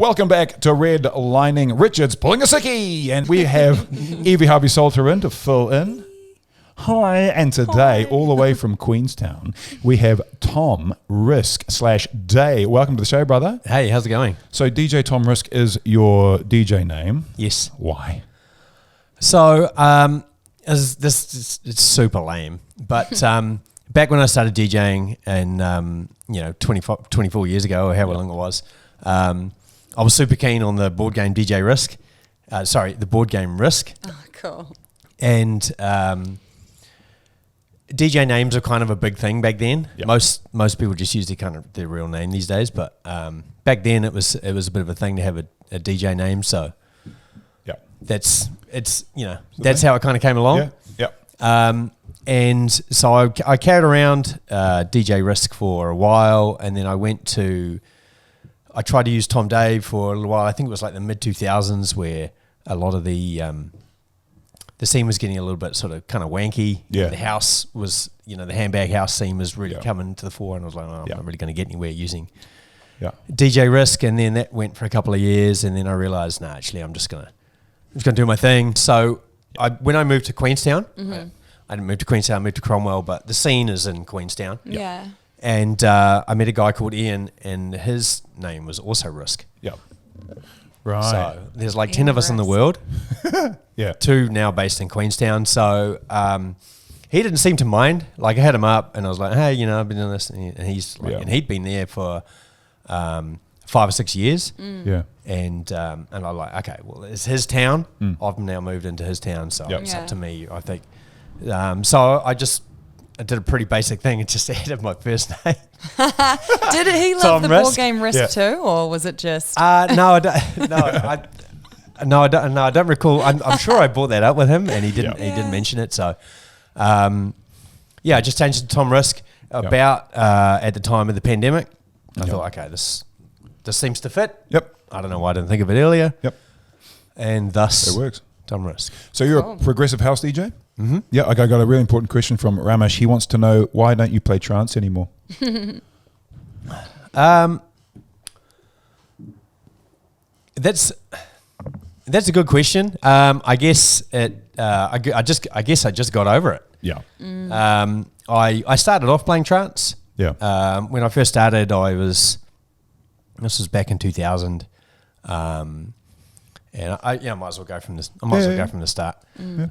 Welcome back to Redlining. Richard's pulling a sickie, and we have Yvie Harvey Salter in to fill in. Hi, and today, all the way from Queenstown, we have Tom Risk / Day. Welcome to the show, brother. Hey, how's it going? So DJ Tom Risk is your DJ name. Yes. Why? So, it's super lame, but back when I started DJing and 24 years ago, or however long it was, I was super keen on the board game DJ Risk. The board game Risk. Oh, cool. And DJ names are kind of a big thing back then. Yep. Most people just use their real name these days, but back then it was a bit of a thing to have a DJ name. So that's how it kind of came along. Yeah. And so I carried around DJ Risk for a while, and then I tried to use Tom Dave for a little while. I think it was like the mid-2000s where a lot of the scene was getting a little bit sort of kind of wanky. Yeah. The house was, the handbag house scene was really coming to the fore, and I was like, I'm not really going to get anywhere using DJ Risk. And then that went for a couple of years, and then I realized, actually, I'm just going to do my thing. So when I moved to Queenstown, I didn't move to Queenstown, I moved to Cromwell, but the scene is in Queenstown. Yeah. And I met a guy called Ian, and his name was also Risk. Yeah. Right. So there's like 10 of us in the world. Yeah. 2 now based in Queenstown. So he didn't seem to mind. Like I had him up, and I was like, hey, I've been doing this. And he's like, and he'd been there for 5 or 6 years. Yeah. And I'm like, okay, well, it's his town. I've now moved into his town, so it's up to me, I think. So I did a pretty basic thing and just added my first name. Did he love Tom the Risk? board game Risk too, or was it just? No, I don't. No, I don't recall. I'm sure I brought that up with him, and he didn't. He didn't mention it. So, I just changed it to Tom Risk about at the time of the pandemic. I thought, okay, this seems to fit. Yep. I don't know why I didn't think of it earlier. Yep. And thus it works. Tom Risk. So you're a progressive house DJ? Mm-hmm. Yeah, I got a really important question from Ramesh. He wants to know, why don't you play trance anymore? That's a good question. I guess I just got over it. Yeah. I started off playing trance. Yeah. When I first started, this was back in 2000. And I might as well go from this. I might as well go from the start.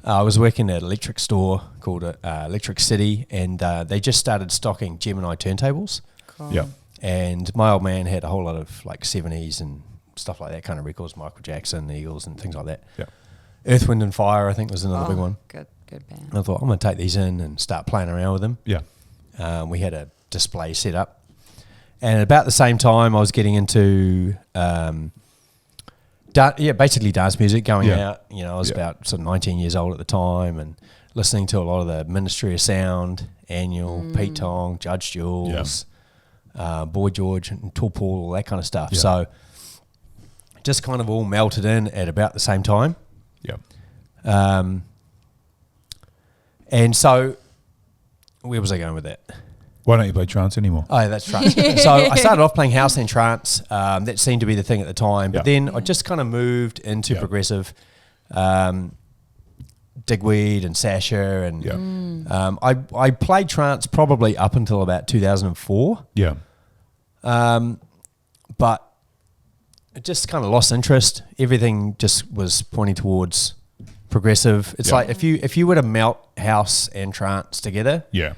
I was working at an electric store called Electric City, and they just started stocking Gemini turntables. Cool. Yeah. And my old man had a whole lot of like 70s and stuff like that kind of records, Michael Jackson, Eagles, and things like that. Yeah. Earth, Wind and Fire, I think, was another big one. Good band. And I thought, I'm going to take these in and start playing around with them. Yeah. We had a display set up, and about the same time, I was getting into basically dance music, going out. I was about sort of 19 years old at the time, and listening to a lot of the Ministry of Sound, Annual, Pete Tong, Judge Jules, Boy George, and Tall Paul, all that kind of stuff. Yeah. So just kind of all melted in at about the same time. Yeah. And so where was I going with that? Why don't you play trance anymore? Oh, that's trance. So I started off playing house and trance. That seemed to be the thing at the time. But then I just kind of moved into progressive, Digweed and Sasha. And I played trance probably up until about 2004. Yeah. But it just kind of lost interest. Everything just was pointing towards progressive. It's like if you were to melt house and trance together, you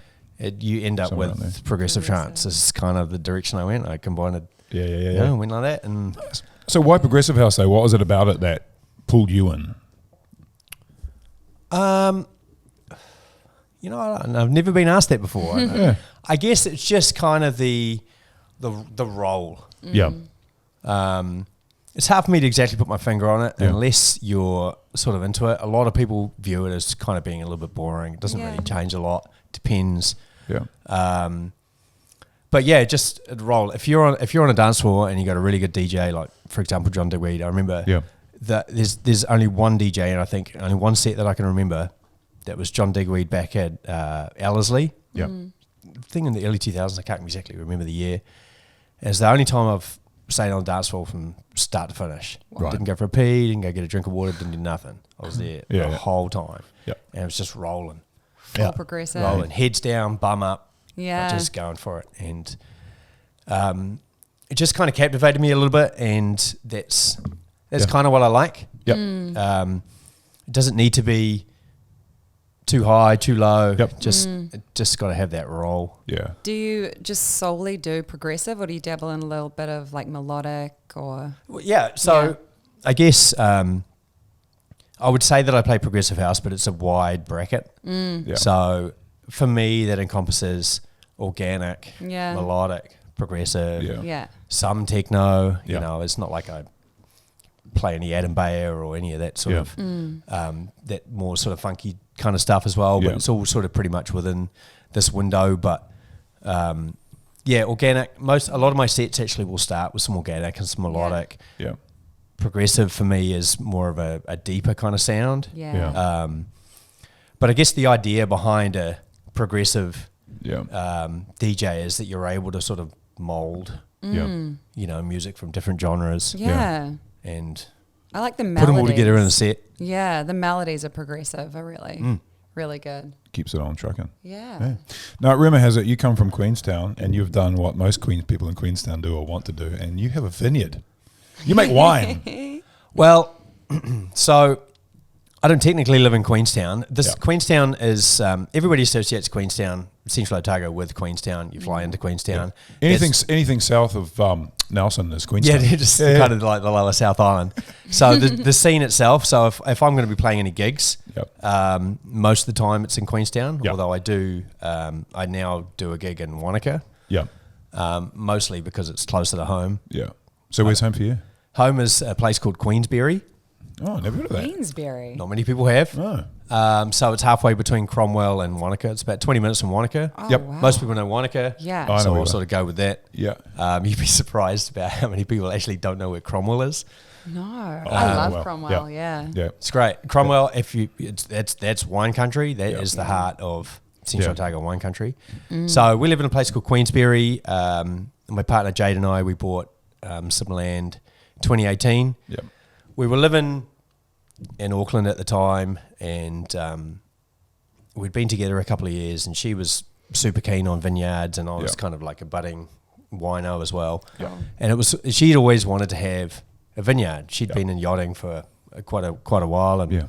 end up Somewhere with progressive trance. This is kind of the direction I went. I combined it. Yeah. Went like that. And so why progressive house though? What was it about it that pulled you in? I've never been asked that before. I guess it's just kind of the role. Yeah. It's hard for me to exactly put my finger on it unless you're sort of into it. A lot of people view it as kind of being a little bit boring. It doesn't really change a lot. Depends. Yeah. But yeah, just the role. If you're on a dance floor and you got a really good DJ, like for example John Digweed, I remember that there's only one DJ, and I think only one set that I can remember that was John Digweed back at Ellerslie. Yeah. Thing in the early 2000s. I can't exactly remember the year. It's the only time I've stayed on the dance floor from start to finish. Right. Didn't go for a pee, didn't go get a drink of water, didn't do nothing. I was there the whole time. Yep. And it was just rolling. Full progressive. Rolling. Heads down, bum up. Yeah. Just going for it. And it just kind of captivated me a little bit, and that's kind of what I like. Yep. It doesn't need to be too high, too low. Yep. Just got to have that roll. Yeah. Do you just solely do progressive, or do you dabble in a little bit of like melodic or? Well, yeah. So I guess I would say that I play progressive house, but it's a wide bracket. Yeah. So for me, that encompasses organic, melodic, progressive, some techno. You know, it's not like I play any Adam Bayer or any of that sort of that more sort of funky kind of stuff as well, but it's all sort of pretty much within this window. But organic. A lot of my sets actually will start with some organic and some melodic. Yeah. Progressive for me is more of a deeper kind of sound. But I guess the idea behind a progressive DJ is that you're able to sort of mold music from different genres. And I like the melodies. Put them all together in a set. Yeah, the melodies are progressive are really good. Keeps it on trucking. Yeah. Now, rumour has it you come from Queenstown, and you've done what most people in Queenstown do or want to do, and you have a vineyard. You make wine. Well, so I don't technically live in Queenstown. Queenstown is everybody associates Queenstown, Central Otago, with Queenstown. You fly into Queenstown. Anything south of Nelson is Queenstown. Yeah, just kind of like the lower South Island. So the scene itself. So if I'm going to be playing any gigs, most of the time it's in Queenstown. Although I now do a gig in Wanaka. Mostly because it's closer to home. Yeah. So where's home for you? Home is a place called Queensberry. Oh, never heard of that. Queensberry. Not many people have. Oh. So it's halfway between Cromwell and Wanaka. It's about 20 minutes from Wanaka. Oh, Yep. wow. Most people know Wanaka. Yeah. So I'll sort of go with that. Yeah. You'd be surprised about how many people actually don't know where Cromwell is. No. I love Cromwell. Yeah. It's great. Cromwell, that's wine country. That is the heart of Central Otago wine country. So we live in a place called Queensberry. My partner Jade and I, we bought some land 2018. Yep. We were living in Auckland at the time, and we'd been together a couple of years, and she was super keen on vineyards, and I was kind of like a budding wino as well. And she'd always wanted to have a vineyard. She'd been in yachting for quite a while, and it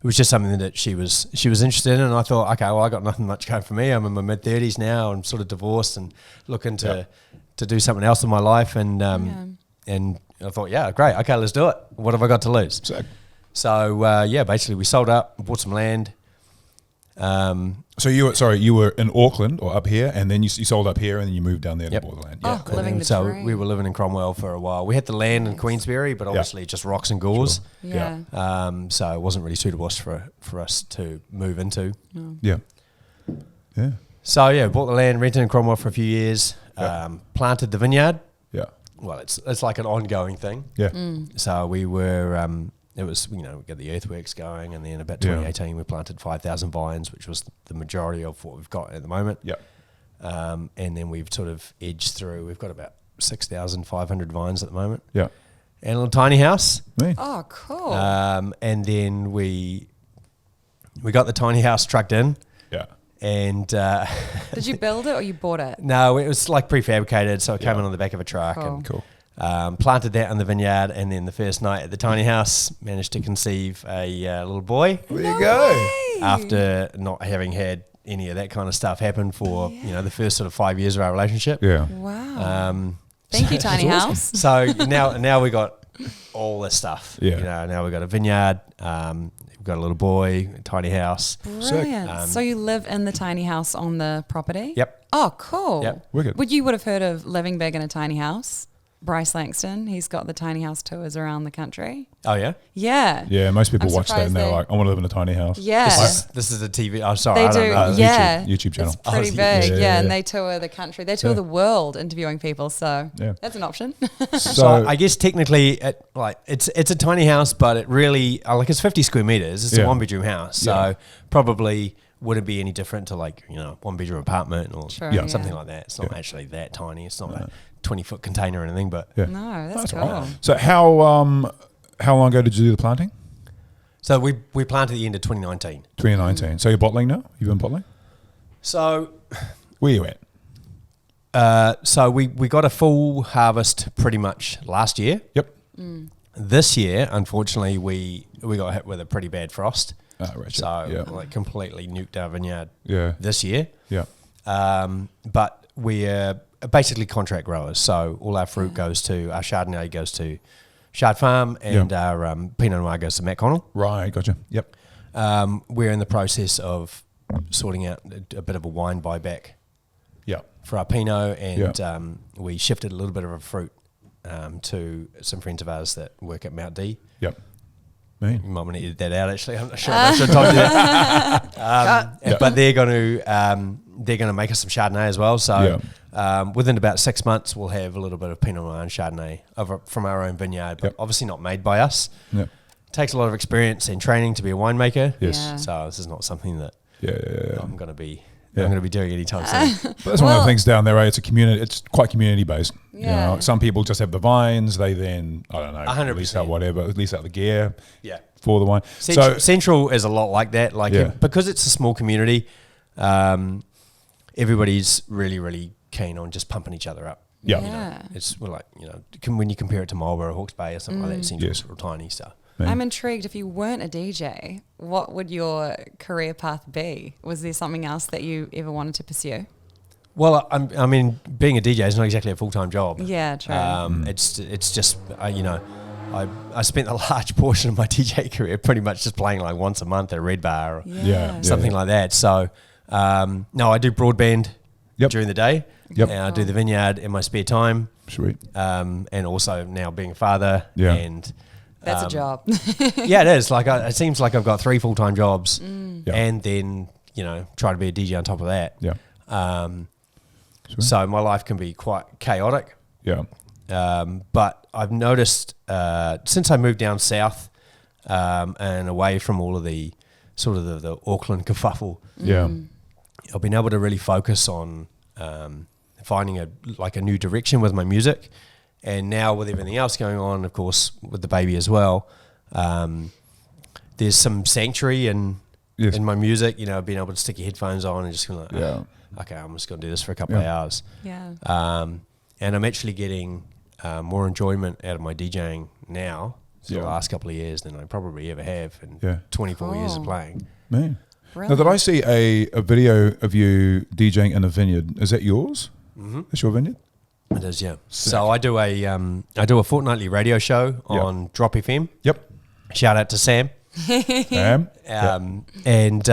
was just something that she was interested in. And I thought, okay, well, I got nothing much going for me. I'm in my mid-30s now, and sort of divorced, and looking to do something else in my life, and I thought, yeah, great. Okay, let's do it. What have I got to lose? So basically we sold up, bought some land. So you were in Auckland or up here, and then you sold up here, and then you moved down there and bought the land. Yeah, living the so dream. we were living in Cromwell for a while. We had the land in Queensberry, but obviously just rocks and gores. So it wasn't really suitable for us to move into. So bought the land, rented in Cromwell for a few years, planted the vineyard. Well, it's like an ongoing thing. So we were, it was, we got the earthworks going, and then about 2018 we planted 5,000 vines, which was the majority of what we've got at the moment. And then we've sort of edged through. We've got about 6,500 vines at the moment. And a little tiny house. Oh, cool. And then we got the tiny house trucked in. And did you build it or you bought it? No, it was like prefabricated, so it came in on the back of a truck. Cool. And planted that in the vineyard, and then the first night at the tiny house managed to conceive a little boy. There you go. After not having had any of that kind of stuff happen for the first sort of 5 years of our relationship. Wow. Thank you, tiny house. So now we got all this stuff. Now we got a vineyard. We've got a little boy, a tiny house. Brilliant. So you live in the tiny house on the property? Yep. Oh, cool. Yep. Wicked. You would have heard of Living Big in a Tiny House? Bryce Langston, he's got the tiny house tours around the country. Oh, yeah? Yeah. Yeah, most people I'm watch that and they're like, I want to live in a tiny house. Yeah. This is a TV. Oh, sorry. They I don't know. do. Yeah. YouTube channel. It's pretty big. Yeah, and they tour the country. They tour the world interviewing people. So that's an option. So I guess technically, it's a tiny house, but it really, it's 50 square meters. It's a one-bedroom house. So probably wouldn't be any different to one-bedroom apartment or something like that. It's not actually that tiny. It's not a 20-foot container or anything, but Yeah. No, that's cool. Right. So how long ago did you do the planting? so we planted at the end of 2019. 2019. So you're bottling now? You've been bottling? So Where you at? so we got a full harvest pretty much last year. Yep. This year, unfortunately, we got hit with a pretty bad frost. Right. So like completely nuked our vineyard this year. Yeah. But we're basically contract growers. So all our fruit goes to, our Chardonnay goes to Chard Farm, and our Pinot Noir goes to Matt Connell. Right. Gotcha. Yep. We're in the process of sorting out a bit of a wine buyback Yeah. for our Pinot, and we shifted a little bit of a fruit to some friends of ours that work at Mount D. Yep. You might want to edit that out. Actually, I'm not sure. I should have told you that. But they're going to make us some Chardonnay as well. So within about 6 months, we'll have a little bit of Pinot Noir and Chardonnay from our own vineyard, but obviously not made by us. Yep. Takes a lot of experience and training to be a winemaker. Yes. Yeah. So this is not something that I'm going to be doing anytime soon. But that's one of the things down there, right? It's a community. It's quite community based. Yeah. You know, some people just have the vines. They then, I don't know, 100%. lease out whatever, lease out the gear Yeah. for the wine. Central is a lot like that. Like because it's a small community, everybody's really, really keen on just pumping each other up. Yeah. You know, it's like, when you compare it to Marlborough, Hawke's Bay or something like that, Central's sort of tiny stuff. I'm intrigued. If you weren't a DJ, what would your career path be? Was there something else that you ever wanted to pursue? Well, I mean, being a DJ is not exactly a full-time job. Yeah, true. It's just, I spent a large portion of my DJ career pretty much just playing like once a month at a Red Bar or something like that. So, no, I do broadband during the day. Yep. And I do the vineyard in my spare time. Sweet. And also now being a father. Yeah. And That's a job. yeah, it is. Like it seems like I've got 3 full-time jobs, and then try to be a DJ on top of that. Yeah. So my life can be quite chaotic. Yeah. But I've noticed since I moved down south and away from all of the sort of the Auckland kerfuffle, I've been able to really focus on finding a new direction with my music. And now with everything else going on, of course, with the baby as well, there's some sanctuary in my music. Being able to stick your headphones on and just like, okay, I'm just going to do this for a couple of hours. Yeah. And I'm actually getting more enjoyment out of my DJing now, the last couple of years, than I probably ever have in 24 years of playing. Man. Now, did I see a video of you DJing in a vineyard? Is that yours? Mm-hmm. That's your vineyard? It is, yeah. Sick. So I do a fortnitly radio show on Drop FM. Yep. Shout out to Sam. Sam. And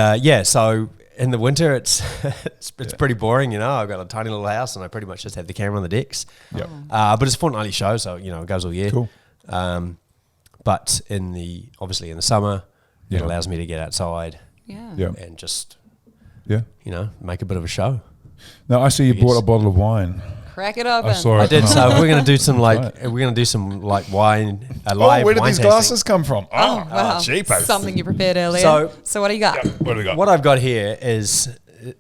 so in the winter it's pretty boring. I've got a tiny little house and I pretty much just have the camera on the decks. Yep. But it's a fortnightly show, so it goes all year. Cool. But obviously in the summer, it allows me to get outside. Yeah. And just make a bit of a show. Now I see you brought a bottle of wine. Crack it open. I saw it. I did. So we're going to do some wine. Live where did wine these tasting. glasses come from? Wow. Cheapos. Something you prepared earlier. So what do you got? What do we got? What I've got here is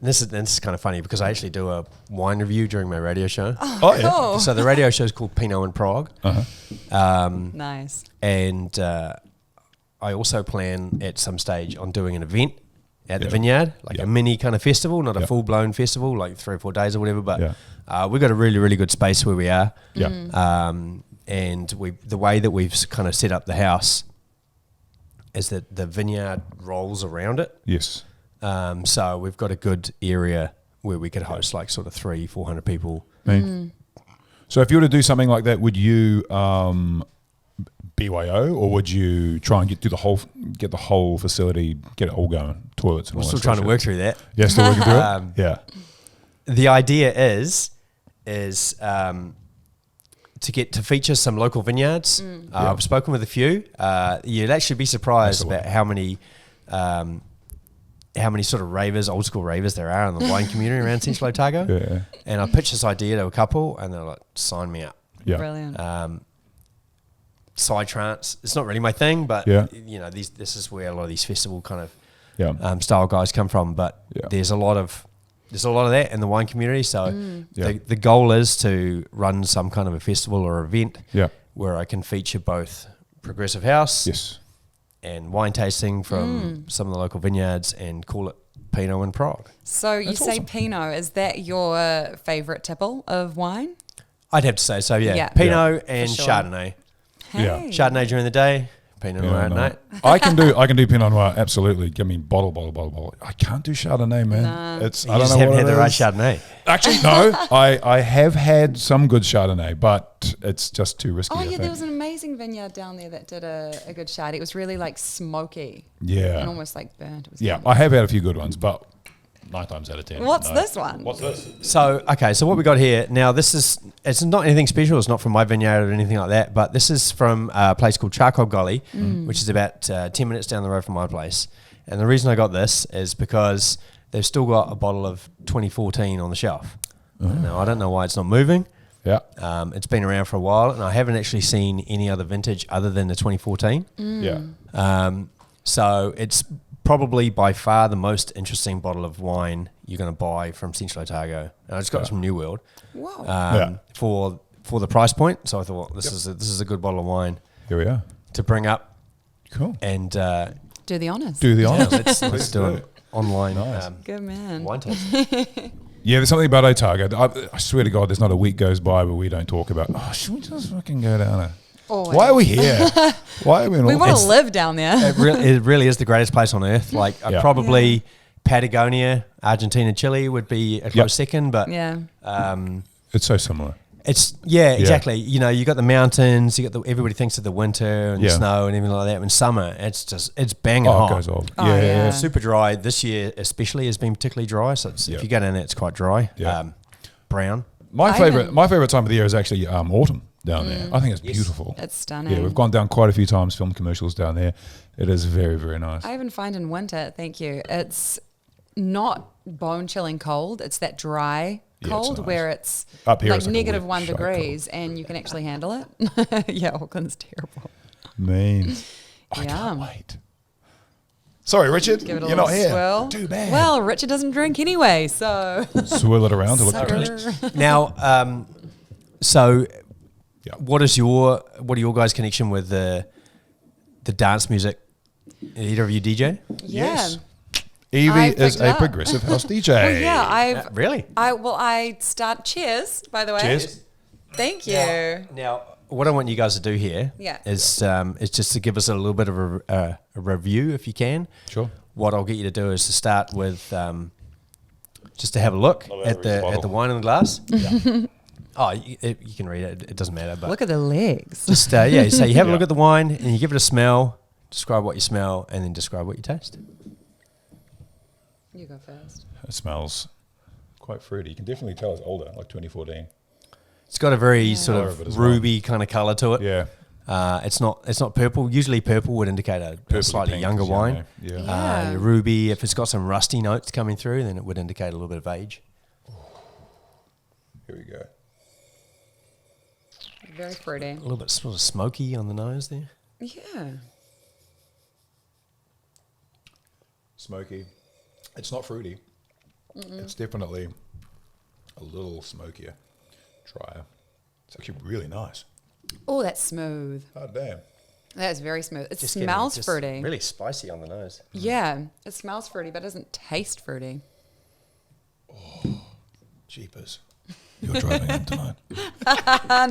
this is kind of funny because I actually do a wine review during my radio show. Oh, cool. So the radio show is called Pinot in Prague. Nice. And I also plan at some stage on doing an event at the vineyard, like a mini kind of festival, not a full-blown festival, like 3 or 4 days or whatever. But we've got a really, really good space where we are. Yeah. And the way that we've kind of set up the house is that the vineyard rolls around it. Yes. So we've got a good area where we could host like sort of 300-400 people. So if you were to do something like that, would you BYO, or would you try and get the whole facility, get it all going, toilets and all We're that still trying to shit? work through that. Yeah, still working through it? Yeah. The idea is to feature some local vineyards. I've spoken with a few. You'd actually be surprised about how many sort of ravers, old school ravers there are in the wine community around Central Otago. Yeah. And I pitched this idea to a couple and they're like, sign me up. Yeah. Brilliant. Side trance, it's not really my thing, but this is where a lot of these festival kind of style guys come from. But there's a lot of there's a lot of that in the wine community. So the goal is to run some kind of a festival or event where I can feature both progressive house and wine tasting from some of the local vineyards and call it Pinot and Prague. So you say awesome. Pinot, is that your favourite tipple of wine? I'd have to say so, yeah. Pinot and Chardonnay. Hey. Yeah. Chardonnay during the day, Pinot Noir at night. I can do Pinot Noir, absolutely. Give me bottle. I can't do Chardonnay, man. Nah. I don't know haven't had the right Chardonnay. Actually, no. I have had some good Chardonnay, but it's just too risky. Oh, yeah, there was an amazing vineyard down there that did a good Chardonnay. It was really like smoky. Yeah. And almost like burnt. It was good. I have had a few good ones, but 9 times out of 10. What's this one? What's this? So what we got here, now it's not anything special. It's not from my vineyard or anything like that, but this is from a place called Charcoal Gully, which is about 10 minutes down the road from my place. And the reason I got this is because they've still got a bottle of 2014 on the shelf. Now, I don't know why it's not moving. Yeah. It's been around for a while, and I haven't actually seen any other vintage other than the 2014. Yeah. So it's probably by far the most interesting bottle of wine you're going to buy from Central Otago. And I just got it from New World. Wow. For the price point. So I thought, this is a good bottle of wine. Here we are. To bring up. Cool. And do the honours. Let's do it online. Good man. Wine tasting. Yeah, there's something about Otago. I swear to God, there's not a week goes by where we don't talk about, should we just fucking go down there? Always. Why are we here? Why are we in We want to live down there. It really is the greatest place on earth. Like probably Patagonia, Argentina, Chile would be a close second, but it's so similar. It's exactly. You know, you got the mountains, you got everybody thinks of the winter and the snow and everything like that. In summer, it's banging hot. It goes off. Super dry. This year especially has been particularly dry. So if you go down there, it's quite dry. Brown. My favorite time of the year is actually autumn down there. I think it's beautiful. It's stunning. Yeah, we've gone down quite a few times, filmed commercials down there. It is very, very nice. I even find in winter, thank you, it's not bone-chilling cold. It's that dry cold nice. Where it's up here like negative 1 degrees and you can actually handle it. Yeah, Auckland's terrible. Mean. I can't wait. Sorry, Richard. Give it a you're little not here. Swirl. Too bad. Well, Richard doesn't drink anyway, so swirl it around to look pretty. Now, what are your guys' connection with the dance music? Either of you DJ? Yes. Yvie is a progressive house DJ. Well, yeah, really? Cheers, by the way. Cheers. Thank you. Now, what I want you guys to do here is just to give us a little bit of a review, if you can. Sure. What I'll get you to do is to start with just to have a look at the wine in the glass. Yeah. Oh, you can read it. It doesn't matter. But look at the legs. Just so you have a look at the wine and you give it a smell. Describe what you smell and then describe what you taste. You go first. It smells quite fruity. You can definitely tell it's older, like 2014. It's got a very sort of ruby kind of colour to it. Yeah. It's not purple. Usually purple would indicate a slightly younger wine. Yeah. Ruby, if it's got some rusty notes coming through, then it would indicate a little bit of age. Here we go. Very fruity. A little bit sort of smoky on the nose there. Yeah. Smoky. It's not fruity. It's definitely a little smokier, drier. It's actually really nice. Oh, that's smooth. Oh, damn. That is very smooth. It smells fruity. Really spicy on the nose. Yeah, it smells fruity, but it doesn't taste fruity. Oh, jeepers. You're driving in tonight.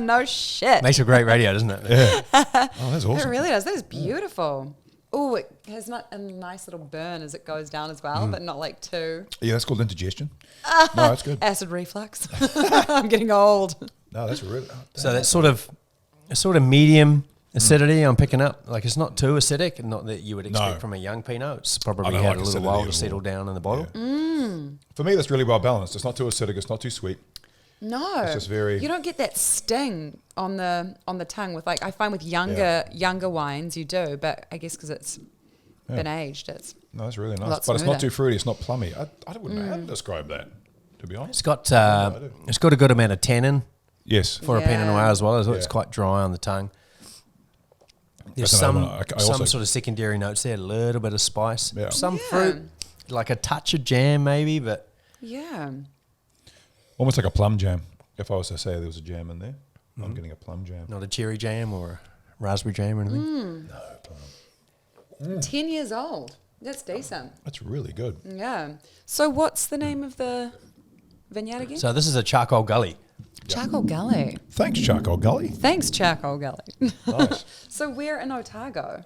No shit. Makes a great radio, doesn't it? Yeah. Oh, that's awesome. It really does. That is beautiful. Oh, it has not a nice little burn as it goes down as well, but not like too. Yeah, that's called indigestion. No, that's good. Acid reflux. I'm getting old. No, that's really. So that's sort of medium acidity I'm picking up. Like it's not too acidic, not that you would expect from a young Pinot. It's probably had a little while to settle down in the bottle. Yeah. For me, that's really well balanced. It's not too acidic. It's not too sweet. No, it's just very. You don't get that sting on the tongue with I find with younger wines you do, but I guess because it's been aged, it's that's really nice. But it's not too fruity. It's not plummy. I wouldn't know how to describe that, to be honest. It's got a good amount of tannin. Yes, for a Pinot Noir as well. It's quite dry on the tongue. There's some sort of secondary notes there, a little bit of spice, some fruit, like a touch of jam maybe, but Yeah. Almost like a plum jam. If I was to say there was a jam in there, I'm getting a plum jam. Not a cherry jam or a raspberry jam or anything? No, plum. 10 years old. That's decent. That's really good. Yeah. So what's the name of the vineyard again? So this is a charcoal gully. Charcoal Gully. Thanks, Charcoal Gully. Thanks, Charcoal Gully. Nice. So we're in Otago.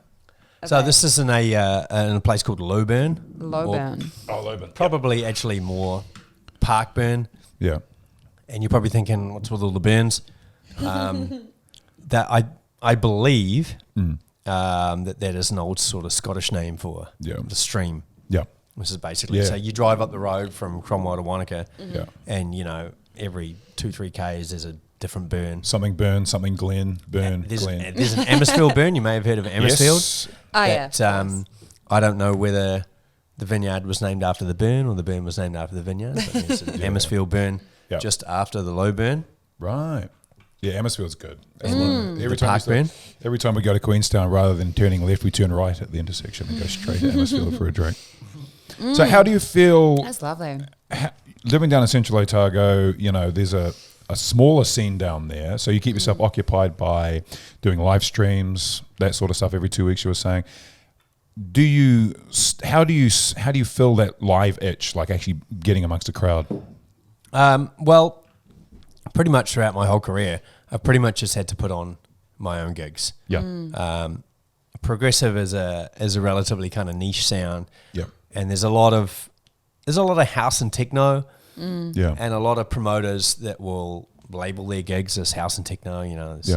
So this is in a place called Lowburn. Lowburn. Loban. Probably actually more Parkburn. Yeah. And you're probably thinking, what's with all the burns? That I believe that is an old sort of Scottish name for the stream. Yeah. Which is basically, so you drive up the road from Cromwell to Wanaka, and every 2-3 k's there's a different burn. Something burn, something glen, burn, There's glen. an Amersfield burn. You may have heard of Amersfield. Yes. Oh, yeah. I don't know whether the vineyard was named after the burn or the burn was named after the vineyard. But there's an Amersfield burn just after the low burn. Right. Yeah, Amersfield's good. Every time we go to Queenstown, rather than turning left, we turn right at the intersection and go straight to Amersfield for a drink. So how do you feel? That's lovely. Living down in Central Otago, there's a smaller scene down there, so you keep yourself occupied by doing live streams, that sort of stuff every 2 weeks. You were saying, how do you fill that live itch, like actually getting amongst a crowd? Well, pretty much throughout my whole career, I've pretty much just had to put on my own gigs. Yeah. Progressive is a relatively kind of niche sound. Yeah. And there's a lot of house and techno. Yeah. And a lot of promoters that will label their gigs as house and techno, there's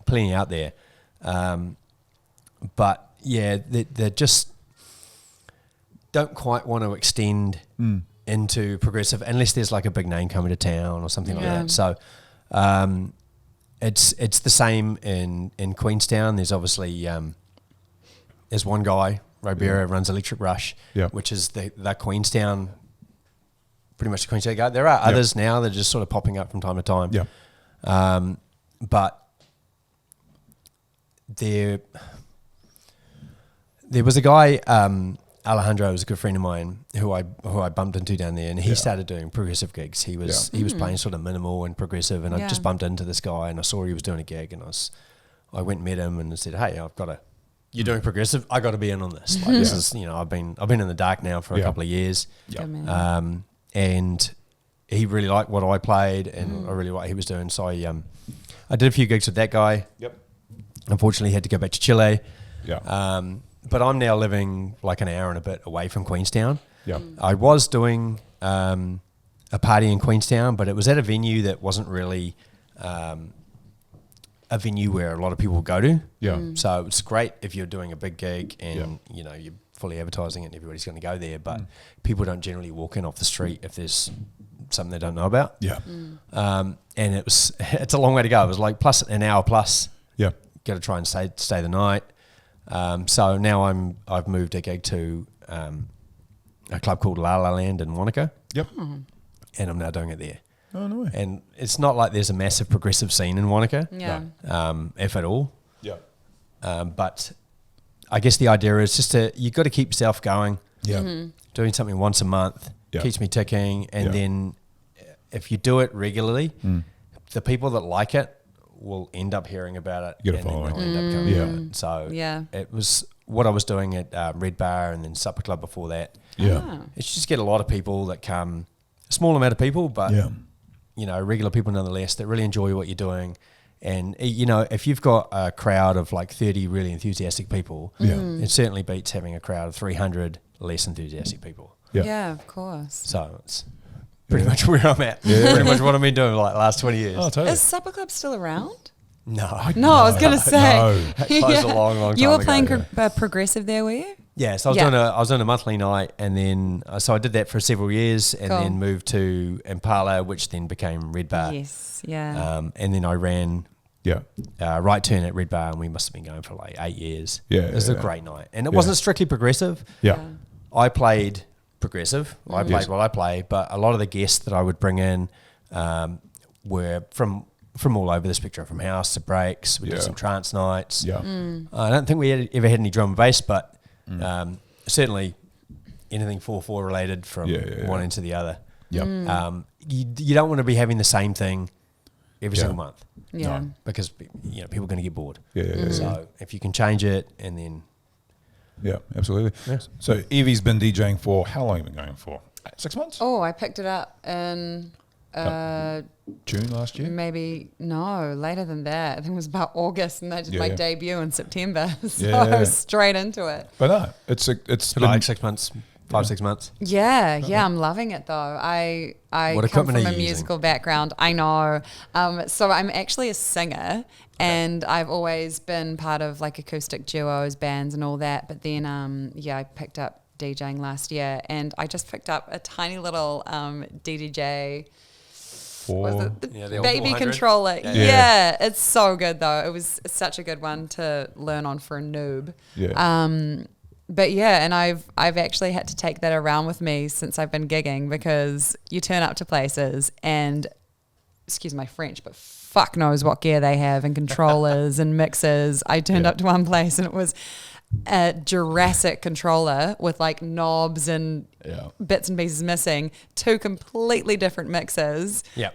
plenty out there. But yeah, they just don't quite want to extend into progressive unless there's like a big name coming to town or something like that. So it's the same in Queenstown. There's obviously there's one guy, Robera, runs Electric Rush, which is the Queenstown, pretty much the Queenstown guy. There are others now that are just sort of popping up from time to time. Yeah. But there was a guy, Alejandro, was a good friend of mine who I bumped into down there, and he started doing progressive gigs. He was playing sort of minimal and progressive, and I just bumped into this guy, and I saw he was doing a gig, and I went and met him and said, "Hey, you're doing progressive. I got to be in on this. Like this is, I've been in the dark now for a couple of years, and he really liked what I played, and I really liked what he was doing. So I did a few gigs with that guy. Yep. Unfortunately, had to go back to Chile. Yeah. But I'm now living like an hour and a bit away from Queenstown. Yeah. I was doing a party in Queenstown, but it was at a venue that wasn't really a venue where a lot of people go to. Yeah. So it's great if you're doing a big gig and you're fully advertising it and everybody's going to go there, but people don't generally walk in off the street if there's something they don't know about. Yeah. And it's a long way to go. It was like plus an hour plus. Yeah. Got to try and stay the night. So now I've moved a gig to a club called La La Land in Wanaka. Yep. And I'm now doing it there. Oh, no way. And it's not like there's a massive progressive scene in Wanaka. Yeah. If at all. Yeah. But I guess the idea is just you've got to keep yourself going. Yeah. Mm-hmm. Doing something once a month keeps me ticking. And then if you do it regularly, the people that like it will end up hearing about it. Get a following. End up coming to it. So it was what I was doing at Red Bar and then Supper Club before that. Yeah. It's just get a lot of people that come, a small amount of people, but regular people nonetheless that really enjoy what you're doing. And, if you've got a crowd of like 30 really enthusiastic people, it certainly beats having a crowd of 300 less enthusiastic people. Yeah, of course. So it's pretty much where I'm at. Yeah. Pretty much what I've been doing like the last 20 years. Oh, totally. Is Supper Club still around? No. I was going to say. That closed a long time ago. You were playing progressive there, were you? Yeah, so I was doing a monthly night, and then so I did that for several years, and then moved to Impala, which then became Red Bar. Yes, yeah. And then I ran Right Turn at Red Bar, and we must have been going for like 8 years. Yeah, it was a great night, and it wasn't strictly progressive. Yeah, I played progressive. I played what I play, but a lot of the guests that I would bring in were from all over the spectrum, from house to breaks. We did some trance nights. Yeah, I don't think we ever had any drum and bass, but certainly anything 4/4 related from one end to the other. Yep. You don't want to be having the same thing every single month. Yeah. No. Because people are going to get bored. Yeah. So if you can change it and then... Yeah, absolutely. Yeah. So Yvie's been DJing for, how long have you been going for? 6 months? Oh, I picked it up in June last year? maybe, no, later than that. I think it was about August, and I did my debut in September. So I was straight into it. But no, it's been like 6 months, 5-6 months. Yeah, I'm loving it though. I What come equipment from are a you musical background. I know. So I'm actually a singer, and I've always been part of like acoustic duos, bands, and all that. But then, I picked up DJing last year, and I just picked up a tiny little DDJ. Was it the baby 400? controller? Yeah. It's so good though. It was such a good one to learn on for a noob. Yeah. But yeah, and I've actually had to take that around with me since I've been gigging, because you turn up to places and, excuse my French, but fuck knows what gear they have and controllers and mixers. I turned up to one place and it was a Jurassic controller with like knobs and bits and pieces missing, 2 completely different mixers. Yeah.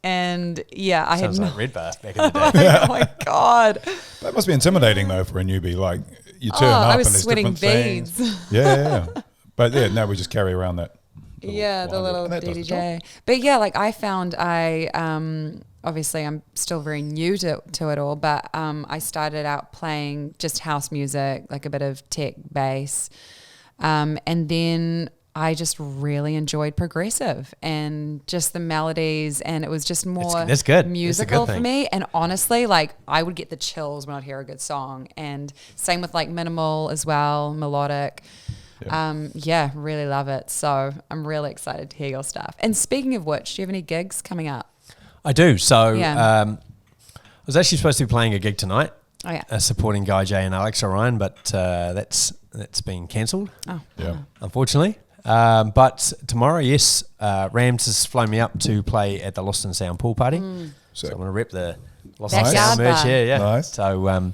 And yeah, I Sounds had like Red Bar back in the day. oh my God. That must be intimidating though for a newbie. Like you turn up I and was there's sweating different beads. things. Yeah. But yeah, now we just carry around that. The little and that does the DDJ. job. But yeah, like I found obviously I'm still very new to it all, but I started out playing just house music, like a bit of tech bass. And then I just really enjoyed progressive and just the melodies, and it was just more That's good. musical That's a good for me. And honestly, like I would get the chills when I'd hear a good song, and same with like minimal as well, melodic. Really love it. So I'm really excited to hear your stuff. And speaking of which, do you have any gigs coming up? I do. So I was actually supposed to be playing a gig tonight. Oh yeah. Supporting Guy J and Alex Orion, but that's been cancelled. Oh. Yeah. Unfortunately. But tomorrow, yes, Rams has flown me up to play at the Lost and Sound pool party. So I'm going to rep the Lost and Backyard Sound merch. bar. Yeah. Nice. So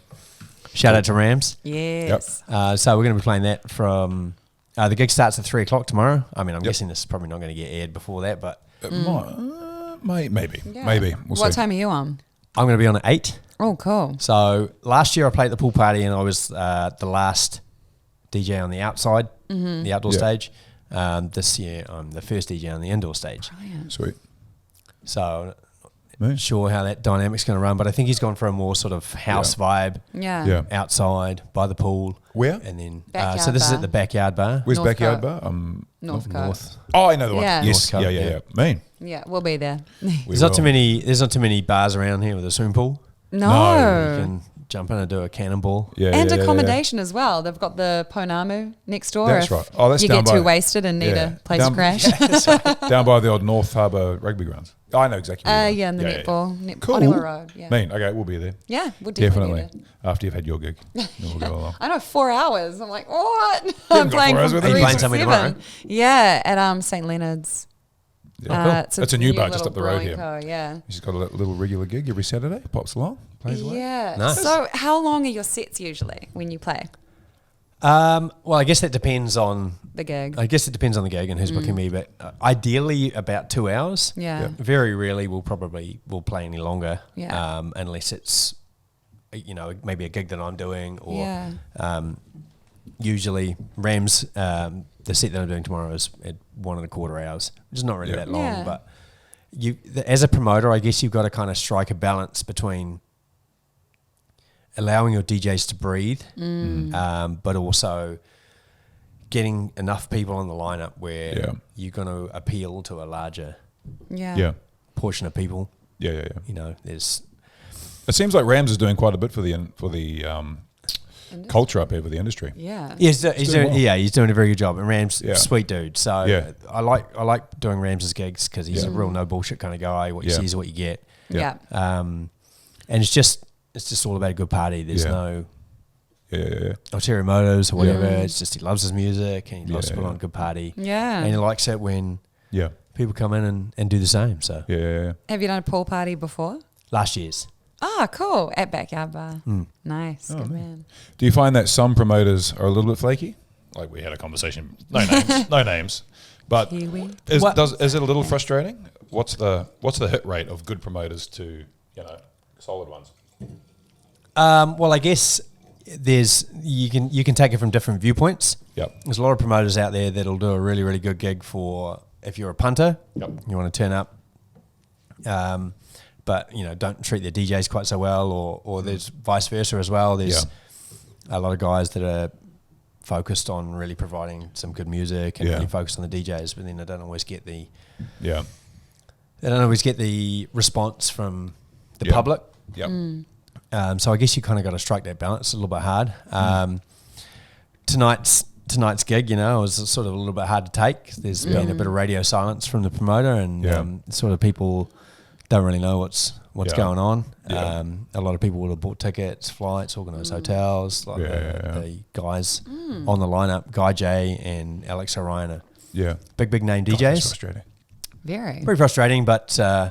shout out to Rams. Yes. So we're going to be playing that from the gig starts at 3:00 tomorrow. I mean, I'm guessing this is probably not going to get aired before that, but It might, maybe. Yeah. Maybe. We'll What see. time are you on? I'm going to be on at 8. Oh, cool. So last year I played at the pool party and I was the last DJ on the outside, the outdoor stage. This year I'm the first DJ on the indoor stage. Brilliant. Sweet. So not sure how that dynamic's going to run, but I think he's gone for a more sort of house vibe. Yeah. Outside by the pool. Where? And then Backyard so this is bar. at the backyard bar. Where's North Backyard Coast. Bar? North. Oh, I know the one. Yeah. Yes. North Coast, Yeah. yeah. Mean. Yeah, we'll be there. There's not too many bars around here with a swimming pool. No. You can jump in and do a cannonball. Yeah. And yeah, accommodation as well. They've got the Ponamu next door. That's if right. Oh, that's you down get by- too wasted and need yeah. a place Down- to crash. Down by the old North Harbour rugby grounds. I know exactly. where you are. In the netball. Cool. Ottawa Road. Yeah. Mean. Okay, we'll be there. Yeah, we'll definitely. Definitely. After you've had your gig, then we'll go along. I know, 4 hours. I'm like, what? haven't I'm got playing 4 hours from with 3 us. Are you to playing somewhere 7. tomorrow? Yeah, at St. Leonard's. Yeah, cool. It's That's a new bar just little up the road brewing here. co, yeah. She's got a little regular gig every Saturday. Pops along, plays away. Yeah. Nice. So how long are your sets usually when you play Well, I guess that depends on the gig? the gig and who's booking me, but ideally about 2 hours. Yeah. Very rarely we'll play any longer. Yeah. Unless it's maybe a gig that I'm doing or Yeah. usually Rams the set that I'm doing tomorrow is at 1.25 hours, which is not really that long, Yeah. but as a promoter, I guess you've got to kind of strike a balance between allowing your DJs to breathe, but also getting enough people on the lineup where you're going to appeal to a larger Yeah. portion of people. Yeah. There's It seems like Rams is doing quite a bit for the culture up here for the industry. Yeah. he's doing doing well. he's doing a very good job, and Rams sweet dude. So Yeah. I like doing Rams's gigs because he's a real no bullshit kind of guy. What you see is what you get. Yeah. And it's just all about a good party. There's no Yeah. ulterior motives or whatever. It's just he loves his music and he loves to put on a good party. Yeah. And he likes it when Yeah. people come in and do the same. So Yeah. Have you done a pool party before? last year's. Ah, cool. At Backyard Bar. Nice. Good man. man. Do you find that some promoters are a little bit flaky? like we had a conversation. No names, no names. But Kiwi. is it a little frustrating? What's the hit rate of good promoters to solid ones? Well, I guess you can take it from different viewpoints. Yep. There's a lot of promoters out there that'll do a really, really good gig for if you're a punter. Yep. You want to turn up. But don't treat their DJs quite so well, or there's vice versa as well. There's a lot of guys that are focused on really providing some good music and really focused on the DJs, but then they don't always get the response from the public. Yep. So I guess you kind of got to strike that balance. It's a little bit hard. Tonight's gig, was sort of a little bit hard to take. There's been a bit of radio silence from the promoter, and sort of people don't really know what's going on. A lot of people would have bought tickets, flights, organised hotels. Like the guys on the lineup, Guy J and Alex Orion, big name DJs. That's frustrating. Very frustrating, but so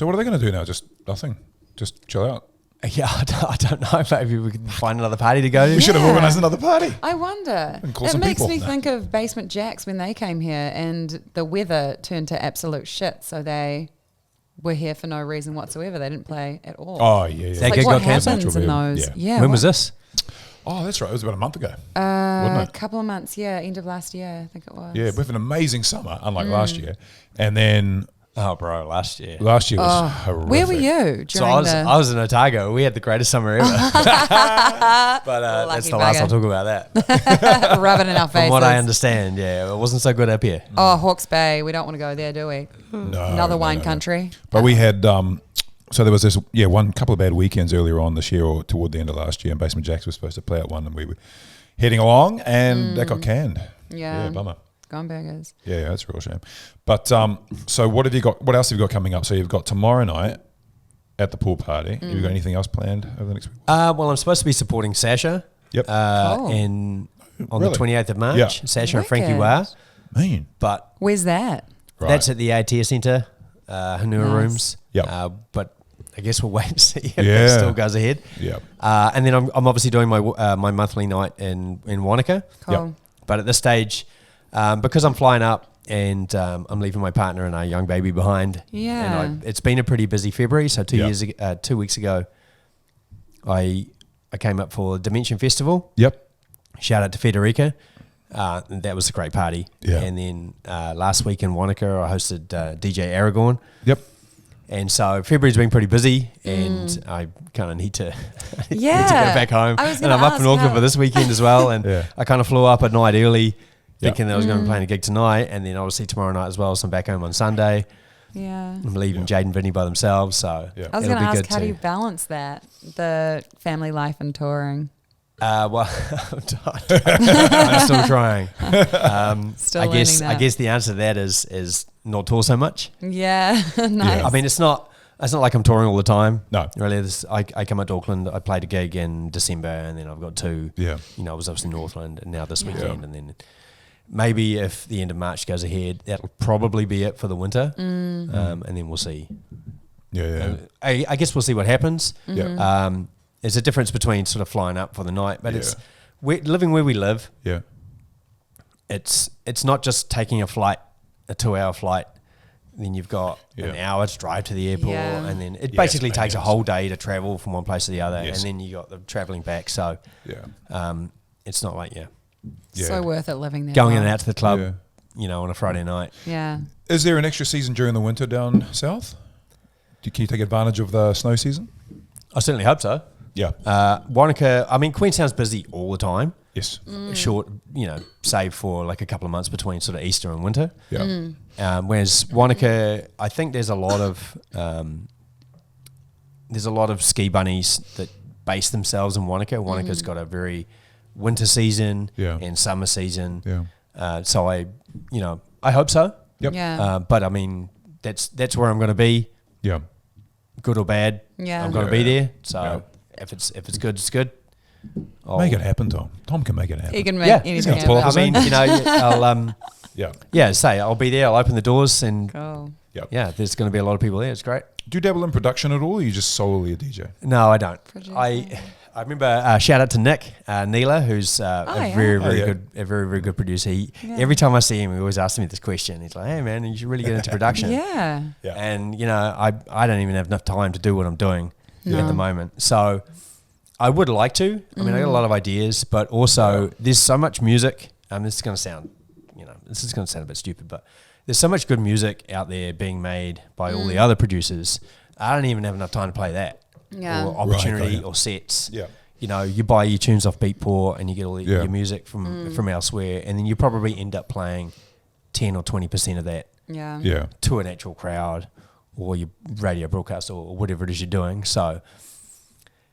what are they going to do now? Just nothing. Just chill out. Yeah, I don't know. Maybe we can find another party to go to. We should have organised another party. I wonder. It makes me think of Basement Jacks when they came here and the weather turned to absolute shit. So they were here for no reason whatsoever. They didn't play at all. Oh, yeah. That like gig what got cancelled. happens in those? Yeah. When was this? Oh, that's right. It was about a month ago. Wasn't it? A couple of months, end of last year, I think it was. Yeah, with an amazing summer, unlike last year. And then... Oh, bro, last year was horrific. Where were you? So I was in Otago. We had the greatest summer ever. But that's the last I'll talk about that. Rub it in our faces. From what I understand, it wasn't so good up here. Oh, Hawke's Bay. We don't want to go there, do we? No. Another wine country. But we had... so there was this, one couple of bad weekends earlier on this year or toward the end of last year, and Basement Jacks was supposed to play at one, and we were heading along, and that got canned. Yeah, bummer. Gone burgers. Yeah, that's a real shame. But so what have you got? What else have you got coming up? So you've got tomorrow night at the pool party. Have you got anything else planned over the next week? Well, I'm supposed to be supporting Sasha. Yep. On the 28th of March. Yeah. Sasha and Frankie Wah. Man. But where's that? Right. That's at the ATS Centre, Hanua Rooms. Yep. But I guess we'll wait and see if it still goes ahead. Yeah. And then I'm obviously doing my monthly night in Wanaka. Cool. Yep. But at this stage, because I'm flying up and I'm leaving my partner and our young baby behind. Yeah. And it's been a pretty busy February. So 2 weeks ago, I came up for Dimension Festival. Yep. Shout out to Federica. That was a great party. Yeah. And then last week in Wanaka, I hosted DJ Aragorn. Yep. And so February's been pretty busy, and I kind of need to go back home. And I'm up in Auckland for this weekend as well. And I kind of flew up at night early, thinking that I was going to be playing a gig tonight, and then obviously tomorrow night as well. So I'm back home on Sunday. Yeah. I'm leaving Jade and Vinny by themselves. So I was going to ask, how do you balance that, the family life and touring? Well, I'm still trying. Still I guess learning that. I guess the answer to that is not tour so much. Yeah, nice. I mean, it's not like I'm touring all the time. No, really. I come out to Auckland. I played a gig in December, and then I've got two. Yeah, I was obviously Northland, and now this weekend, and then maybe if the end of March goes ahead, that'll probably be it for the winter, and then we'll see. I guess we'll see what happens. There's a difference between sort of flying up for the night, but it's living where we live. Yeah, it's not just taking a 2-hour flight. Then you've got an hour to drive to the airport, and then it basically takes a whole day to travel from one place to the other, and then you got the traveling back. So it's not like so worth it living there. Going in and out to the club, on a Friday night. Yeah. Is there an extra season during the winter down south? Can you take advantage of the snow season? I certainly hope so. Yeah. Wanaka, I mean, Queenstown's busy all the time. Yes. Short, save for like a couple of months between sort of Easter and winter. Yeah. Whereas Wanaka, I think there's a lot of ski bunnies that base themselves in Wanaka. Wanaka's got a very winter season and summer season. Yeah. So I hope so. Yep. Yeah. But I mean, that's where I'm going to be. Yeah. Good or bad. Yeah. I'm going to be there. So if it's good, it's good. Make it happen, Tom. Tom can make it happen. He can make anything happen. I mean, I'll I'll be there. I'll open the doors, and there's going to be a lot of people there. It's great. Do you dabble in production at all, or are you just solely a DJ? No, I don't. Producer. I I remember shout out to Nick Neela, who's a very good producer. Every time I see him, he always asks me this question. He's like, "Hey man, you should really get into production." Yeah. And I don't even have enough time to do what I'm doing at the moment. So I would like to. I mean, I got a lot of ideas, but also there's so much music. This is going to sound a bit stupid, but there's so much good music out there being made by all the other producers. I don't even have enough time to play that. Or opportunity or sets. Yeah. You buy your tunes off Beatport and you get all your music from elsewhere, and then you probably end up playing 10 or 20% of that to an actual crowd or your radio broadcast or whatever it is you're doing. So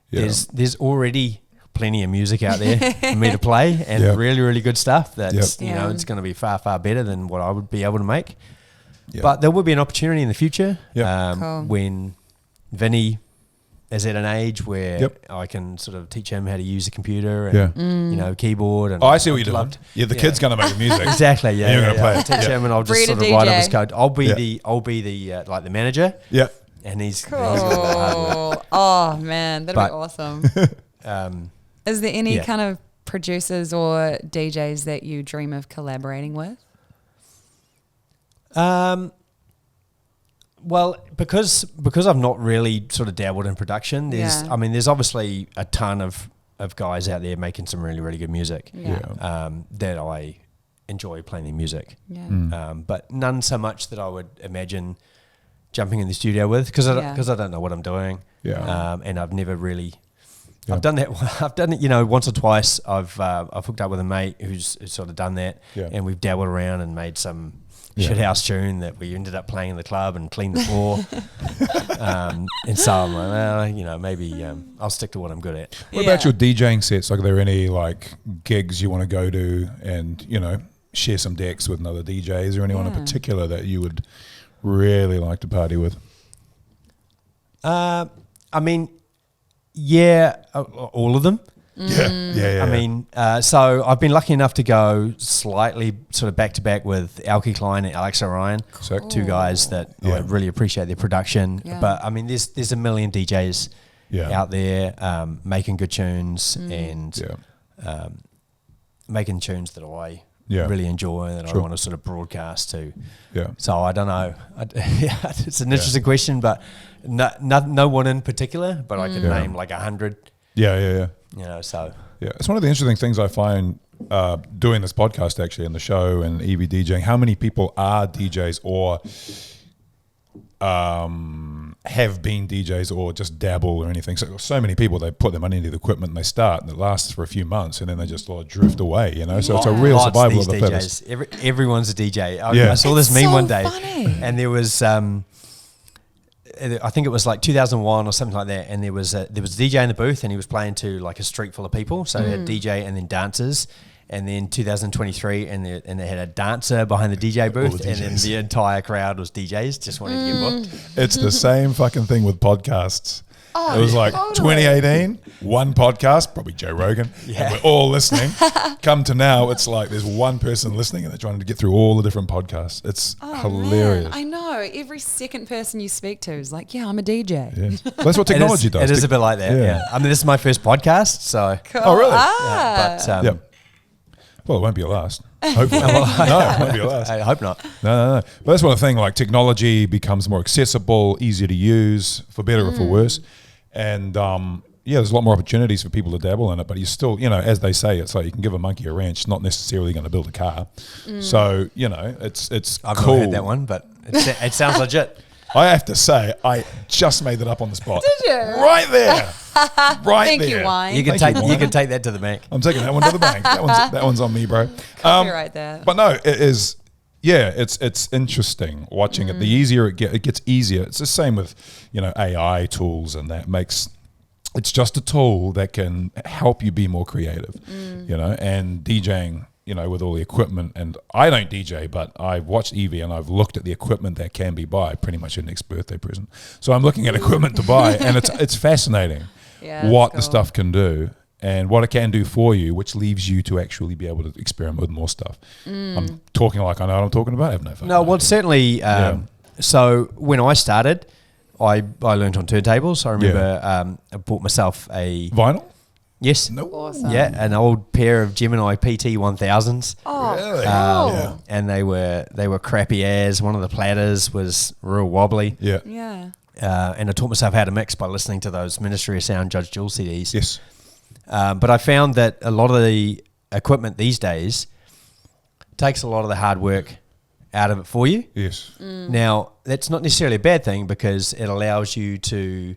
there's already plenty of music out there for me to play, and really, really good stuff that's it's going to be far, far better than what I would be able to make. But there will be an opportunity in the future when Vinny is at an age where I can sort of teach him how to use a computer and keyboard. And I see what you're doing. Yeah, the kid's going to make the music. Exactly. Yeah, and you're going to play it. Teach him, and I'll just sort of write up his code. I'll be the like the manager. Yeah, and he's cool. Oh man, that'd be awesome. Is there any kind of producers or DJs that you dream of collaborating with? Well, because I've not really sort of dabbled in production, there's obviously a ton of guys out there making some really, really good music that I enjoy playing their music. Yeah. But none so much that I would imagine jumping in the studio with, because I don't know what I'm doing. Yeah. And I've never really... I've done that. I've done it, once or twice. I've hooked up with a mate who's sort of done that, and we've dabbled around and made some shithouse tune that we ended up playing in the club and cleaned the floor. And so I'm like, well, maybe I'll stick to what I'm good at. What about your DJing sets? Like, are there any gigs you want to go to and share some decks with another DJ? Is there anyone in particular that you would really like to party with? I mean. Yeah, all of them. Yeah. I mean, so I've been lucky enough to go slightly sort of back to back with Alki Klein and Alex Orion, two guys that I really appreciate their production. Yeah. But I mean, there's a million DJs out there making good tunes and making tunes that I really enjoy and that I want to sort of broadcast to. Yeah. So I don't know. It's an interesting question, but no one in particular, but I could name like 100. Yeah. So. Yeah, it's one of the interesting things I find doing this podcast actually and the show and Yvie DJing, how many people are DJs or have been DJs or just dabble or anything. So many people, they put their money into the equipment and they start and it lasts for a few months and then they just drift away, So it's a real survival of the fittest. Everyone's a DJ. I saw this meme one day and there was, I think it was like 2001 or something like that, and there was a DJ in the booth and he was playing to like a street full of people. So they had DJ and then dancers. And then 2023, and they had a dancer behind the DJ booth, and then the entire crowd was DJs, just wanting to get booked. It's the same fucking thing with podcasts. It was like 2018, one podcast, probably Joe Rogan, and we're all listening. Come to now, it's like there's one person listening, and they're trying to get through all the different podcasts. It's hilarious. Man, I know. Every second person you speak to is like, I'm a DJ. Yeah. That's what technology does. It is a bit like that, yeah. I mean, this is my first podcast, so... Cool. Oh, really? Yeah, well, it won't be your last. Hopefully. No, it won't be your last. I hope not. No. But that's one of the things, like technology becomes more accessible, easier to use, for better or for worse. And there's a lot more opportunities for people to dabble in it, but you still, as they say, it's like you can give a monkey a wrench, not necessarily going to build a car. So, it's I've cool. not heard that one, but it sounds legit. I have to say, I just made that up on the spot. Did you? Right there. Thank you, Wine. You can take that to the bank. I'm taking that one to the bank. That one's on me, bro. Copyright that. But no, it is. Yeah, it's interesting watching it. The easier it gets easier. It's the same with AI tools, and that makes. It's just a tool that can help you be more creative, and DJing. With all the equipment, and I don't DJ, but I've watched Yvie and I've looked at the equipment that can be buy, pretty much your next birthday present. So I'm looking at equipment to buy, and it's fascinating what the stuff can do and what it can do for you, which leaves you to actually be able to experiment with more stuff. I'm talking like I know what I'm talking about. I have no fucking idea. Certainly. So when I started, I learned on turntables. I remember I bought myself a vinyl. Yes. No. Awesome. Yeah, an old pair of Gemini PT 1000s. Oh, Really? cool. And they were crappy as. One of the platters was real wobbly. Yeah. Yeah. And I taught myself how to mix by listening to those Ministry of Sound Judge Jules CDs. Yes. But I found that a lot of the equipment these days takes a lot of the hard work out of it for you. Yes. Now, that's not necessarily a bad thing because it allows you to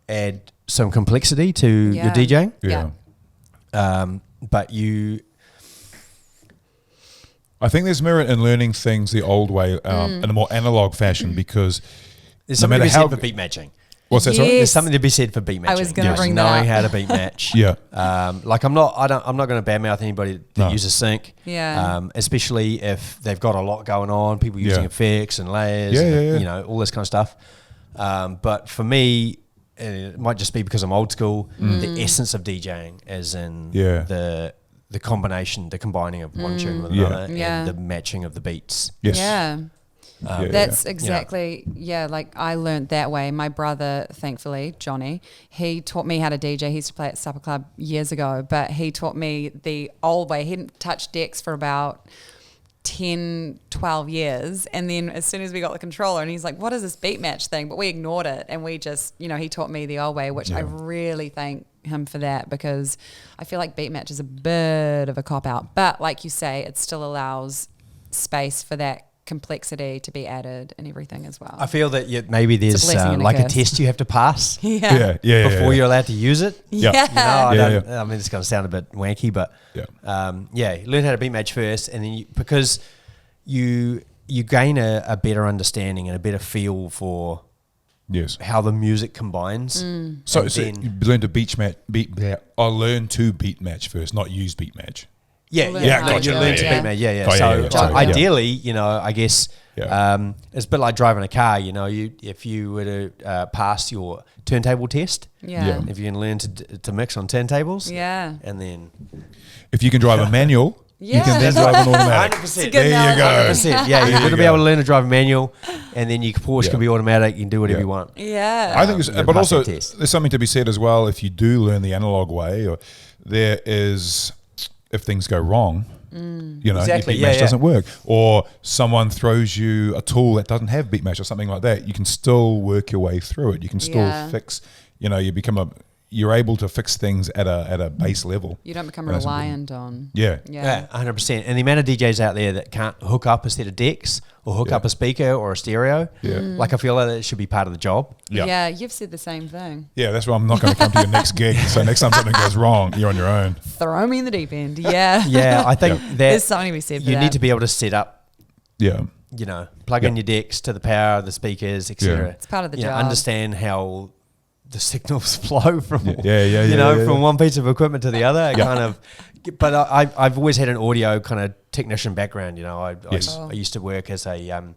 add some complexity to your DJing. Yeah. But I think there's merit in learning things the old way in a more analog fashion because there's no something to matter be said how for beat matching. What's that? Sorry? Yes. There's something to be said for beat matching. I was going to Yes. bring that knowing up. how to beat match. Yeah. Like I'm not going to badmouth anybody that No. uses sync. Yeah. Especially if they've got a lot going on, people using Yeah. effects and layers, Yeah, and, yeah, yeah. you know, all this kind of stuff. But for me, it might just be because I'm old school. The essence of DJing is in the combination, the combining of one tune with another, Yeah. and the matching of the beats. Yes. Yeah. Yeah. That's exactly, like I learned that way. My brother, thankfully, Johnny, he taught me how to DJ. He used to play at Supper Club years ago, but he taught me the old way. He didn't touch decks for about 10, 12 years. And then as soon as we got the controller and he's like, what is this beat match thing? But we ignored it. And we just, he taught me the old way, which I really thank him for that because I feel like beat match is a bit of a cop out. But like you say, it still allows space for that complexity to be added and everything as well. I feel that maybe there's blessing and a like a curse. test you have to pass Yeah. before you're allowed to use it. Yeah. I mean, it's going to sound a bit wanky, but Yeah. learn how to beat match first, and then because you gain a better understanding and a better feel for Yes. how the music combines. So then- you learn to I learn to beat match first, not use beat match. Yeah, Learn how to you do learn it, to yeah. beat match. Yeah. Oh, So yeah. Sorry, ideally, I guess Yeah. it's a bit like driving a car. If you were to pass your turntable test, Yeah. if you can learn to mix on turntables, Yeah. and then If you can drive a manual, you can then drive an automatic. 100%. There you go. 100%. Yeah, you're going to be able to learn to drive a manual, and then your Porsche can be automatic. You can do whatever you want. Yeah. I think, you're but passing also the test. there's something to be said as well. If you do learn the analog way, or there is, if things go wrong, your Exactly, beat yeah, match yeah. doesn't work, or someone throws you a tool that doesn't have beat match or something like that, you can still work your way through it. You can still fix. You're able to fix things at a base level. You don't become That's reliant on. Yeah. Yeah, 100%. And the amount of DJs out there that can't hook up a set of decks or hook up a speaker or a stereo, like I feel like that should be part of the job. Yeah. You've said the same thing. Yeah, that's why I'm not going to come to your next gig. So next time something goes wrong, you're on your own. Throw me in the deep end. Yeah. Yeah, I think that There's something to be said for you that. need to be able to set up, Yeah. plug in your decks to the power of the speakers, etc. Yeah. It's part of the job. Understand how the signals flow from Yeah. from one piece of equipment to the other. Kind of, but I've always had an audio kind of technician background. I used to work as an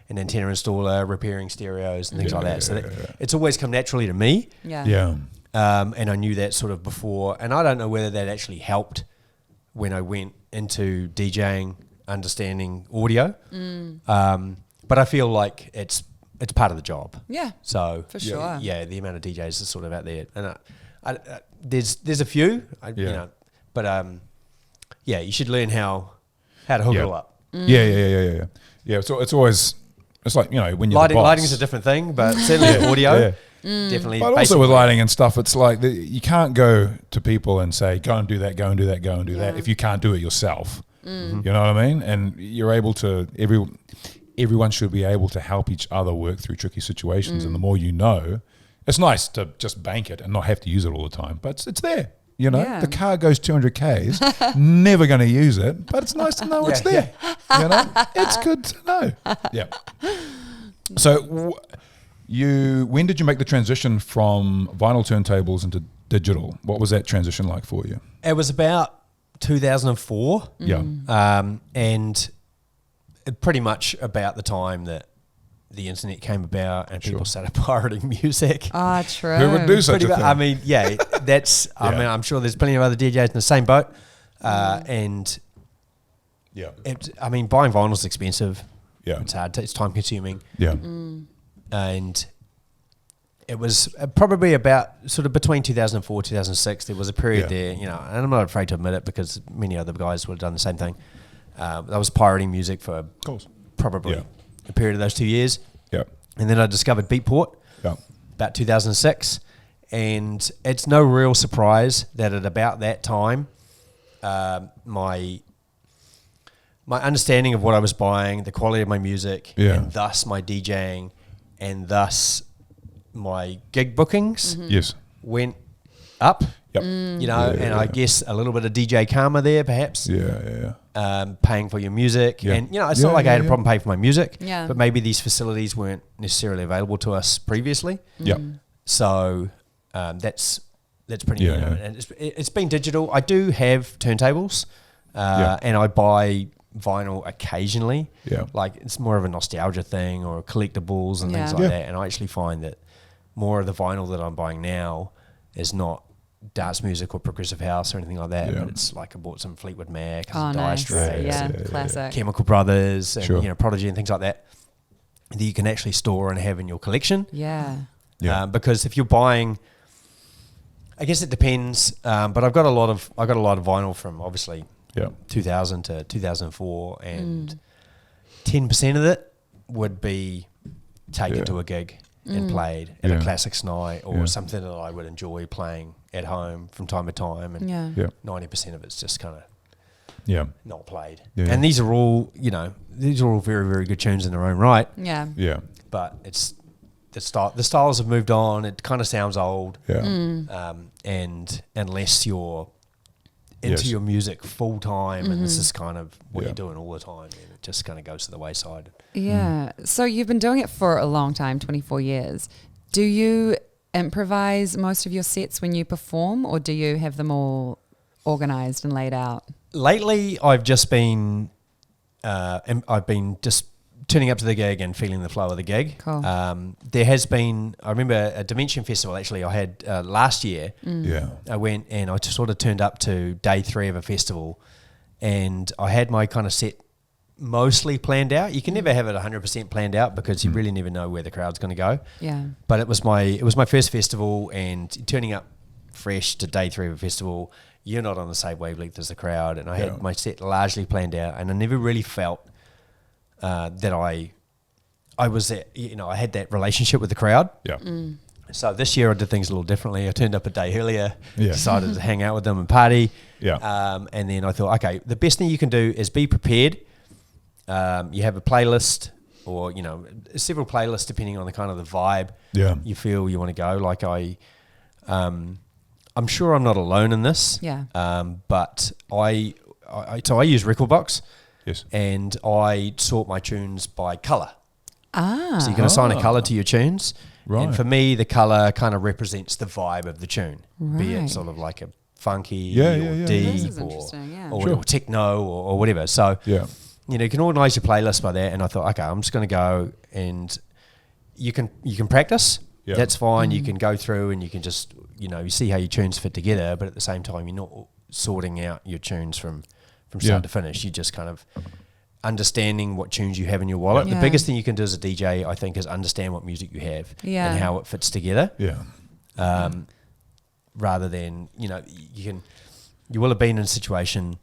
antenna installer, repairing stereos and things like that. So it's always come naturally to me. Yeah. And I knew that sort of before, and I don't know whether that actually helped when I went into DJing, understanding audio. But I feel like it's part of the job. Yeah. So For sure. Yeah, the amount of DJs is sort of out there, and there's a few, but you should learn how to hook it all up. Yeah. So it's always, it's like, when you're Lighting, the boss. lighting's a different thing, but certainly audio, definitely. But also with lighting and stuff, it's like you can't go to people and say, go and do that, go and do that, go and do that, if you can't do it yourself. You know what I mean? And you're able to, everyone should be able to help each other work through tricky situations. And the more you know, it's nice to just bank it and not have to use it all the time, but it's there. Yeah. The car goes 200 Ks, never going to use it, but it's nice to know it's there. It's good to know. Yeah. So when did you make the transition from vinyl turntables into digital? What was that transition like for you? It was about 2004. Yeah. And pretty much about the time that the internet came about and people started pirating music. Ah, true. Who would do such a thing? I mean, that's. I mean, I'm sure there's plenty of other DJs in the same boat. And buying vinyl is expensive. Yeah. It's hard. It's time consuming. Yeah. And it was probably about sort of between 2004 2006. There was a period there, you know, and I'm not afraid to admit it because many other guys would have done the same thing. I was pirating music for probably a period of those 2 years. Yeah. And then I discovered Beatport about 2006. And it's no real surprise that at about that time, my understanding of what I was buying, the quality of my music, and thus my DJing, and thus my gig bookings went up. Yep. You know, I guess a little bit of DJ karma there, perhaps. Paying for your music. And, you know, it's not like I had a problem paying for my music, but maybe these facilities weren't necessarily available to us previously. So that's pretty neat. And it's been digital. I do have turntables, and I buy vinyl occasionally. Like it's more of a nostalgia thing or collectibles and things like that. And I actually find that more of the vinyl that I'm buying now is not dance music or progressive house or anything like that, but it's like I bought some Fleetwood Mac, some Dire Straits, classic Chemical Brothers, and you know, Prodigy and things like that you can actually store and have in your collection. Because if you're buying, I guess it depends, but I got a lot of vinyl from obviously 2000 to 2004, and 10% of it would be taken to a gig and played at a classics night or something that I would enjoy playing at home from time to time, and 90% of it's just kind of not played. And these are all, you know, very, very good tunes in their own right. But it's the styles have moved on. It kind of sounds old. And unless you're into your music full time, and this is kind of what you're doing all the time, and it just kind of goes to the wayside. So you've been doing it for a long time, 24 years. Do you improvise most of your sets when you perform, or do you have them all organized and laid out? Lately, I've just been just turning up to the gig and feeling the flow of the gig. Cool. There has been, I remember a Dimension Festival actually I had last year. I went and I sort of turned up to day 3 of a festival, and I had my kind of set mostly planned out. You can never have it 100% planned out because you really never know where the crowd's going to go. But it was my first festival, and turning up fresh to day 3 of a festival, you're not on the same wavelength as the crowd, and I had my set largely planned out, and I never really felt that I was, you know, I had that relationship with the crowd. So this year I did things a little differently. I turned up a day earlier, decided to hang out with them and party. And then I thought, okay, the best thing you can do is be prepared. You have a playlist, or, you know, several playlists depending on the kind of the vibe you feel you want to go. Like I'm sure I'm not alone in this. But I use Recordbox. And I sort my tunes by colour. So you can assign a colour to your tunes. And for me, the colour kind of represents the vibe of the tune. Be it sort of like a funky or deep or techno or whatever. So, you know, you can organise your playlist by that. And I thought, okay, I'm just going to go, and you can practice. That's fine. You can go through and you can just, you know, you see how your tunes fit together. But at the same time, you're not sorting out your tunes from start to finish. You're just kind of understanding what tunes you have in your wallet. The biggest thing you can do as a DJ, I think, is understand what music you have and how it fits together. Rather than, you know, you will have been in a situation,